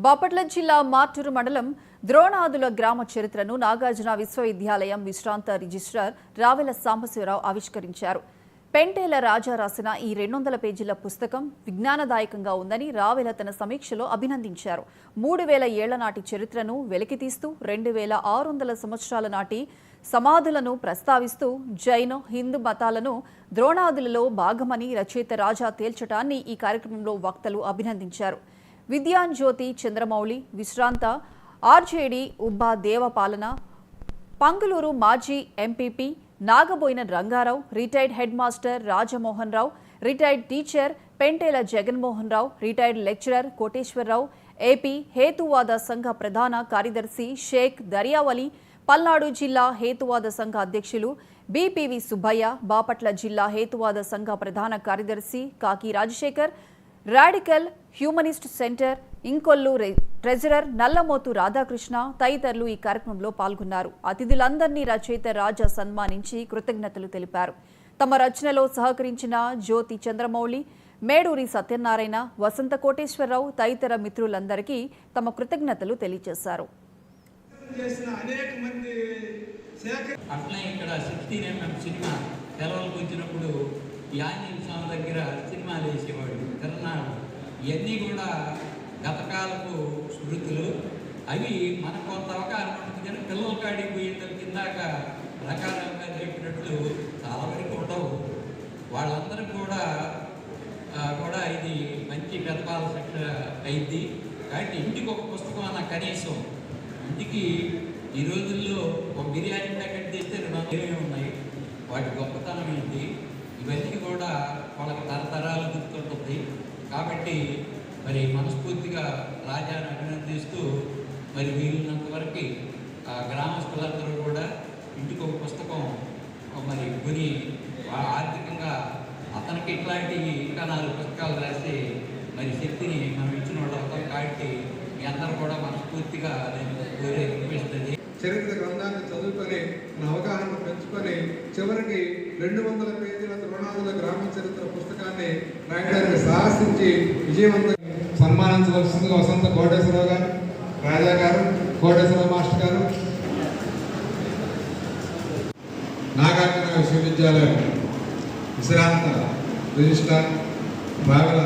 బాపట్ల జిల్లా మార్టూరు మండలం ద్రోణాదుల గ్రామ చరిత్రను నాగార్జున విశ్వవిద్యాలయం విశ్రాంత రిజిస్ట్రార్ రావెల సాంబశివరావు ఆవిష్కరించారు. పెంటేల రాజా రాసిన ఈ 200 పేజీల పుస్తకం విజ్ఞానదాయకంగా ఉందని రావెల తన సమీక్షలో అభినందించారు. 3000 ఏళ్ల నాటి చరిత్రను వెలికితీస్తూ 2600 సంవత్సరాల నాటి సమాధులను ప్రస్తావిస్తూ జైన, హిందూ మతాలను ద్రోణాదులలో భాగమని రచయిత రాజా తేల్చటాన్ని ఈ కార్యక్రమంలో వక్తలు అభినందించారు. విద్యాంజ్యోతి చంద్రమౌళి, విశ్రాంత ఆర్జేడీ ఉబ్బా దేవపాలన, పంగులూరు మాజీ MPP Nagaboina Rangarao, retired head master Rajamohan Rao, retired teacher Pentela Jaganmohan Rao, retired lecturer Koteswararao, AP హేతువాద సంఘ ప్రధాన కార్యదర్శి షేక్ దర్యావలి, పల్నాడు జిల్లా హేతువాద సంఘ అధ్యక్షులు బీపీవి సుబ్బయ్య, బాపట్ల జిల్లా హేతువాద సంఘ ప్రధాన కార్యదర్శి కాకి Rajasekhar, radical humanist centre Inkollu treasurer Nallamothu Radhakrishna తదితరులు ఈ కార్యక్రమంలో పాల్గొన్నారు. అతిథులందరినీ రచయిత రాజా సన్మానించి కృతజ్ఞతలు తెలిపారు. తమ రచనలో సహకరించిన జ్యోతి చంద్రమౌళి, మేడూరి సత్యనారాయణ, వసంత కోటేశ్వరరావు తదితర మిత్రులందరికీ తమ కృతజ్ఞతలు తెలియజేశారు. అట్లా ఇక్కడ 16mm సినిమా సెలవులకు వచ్చినప్పుడు ఆంజనేయ స్వామి దగ్గర సినిమాలు వేసేవాడు తిరునాడు. ఇవన్నీ కూడా గతకాలపు స్మృతులు. అవి మనకు కొంత అవగాహన ఉంటుంది కానీ పిల్లల కాడికి పోయేందుకు కిందాక రకాలుగా చెప్పినట్లు చాలా వరకు ఉండవు. వాళ్ళందరికీ కూడా ఇది మంచి గతకాల శిక్ష అయింది. కాబట్టి ఇంటికి ఒక పుస్తకం అన్న కనీసం ఇంటికి ఈ రోజుల్లో ఒక బిర్యానీ ప్యాకెట్ తెస్తే 200 ఉన్నాయి. వాటి గొప్పతనం ఏంటి ఇవన్నీ కూడా వాళ్ళకి తరతరాలు గుర్తుంటుంది. కాబట్టి మరి మనస్ఫూర్తిగా రాజాను అభినందిస్తూ మరి వీలున్నంత వరకు గ్రామస్తులందరూ కూడా ఇంటికి ఒక పుస్తకం మరి కొని ఆర్థికంగా అతనికి ఇట్లాంటివి ఇంకా 4 పుస్తకాలు రాసి మరి శక్తిని మనం ఇచ్చిన వాళ్ళు అవుతాం. కాబట్టి మీ అందరూ కూడా మనస్ఫూర్తిగా నేను కోరే అనిపిస్తుంది. చరిత్ర గ్రంథాన్ని చదువుకొని మన అవగాహన పెంచుకొని చివరికి 200 పేజీల ద్రోణాదుల గ్రామ చరిత్ర పుస్తకాన్ని రాయడానికి సాహసించి విజయవంతంగా సన్మానించవలసిందిగా వసంత కోటేశ్వరరావు గారు, రాజా గారు, కోటేశ్వరరావు మాస్టర్ గారు, నాగార్జున విశ్వవిద్యాలయం విశ్రాంత రిజిస్ట్రార్ రావెల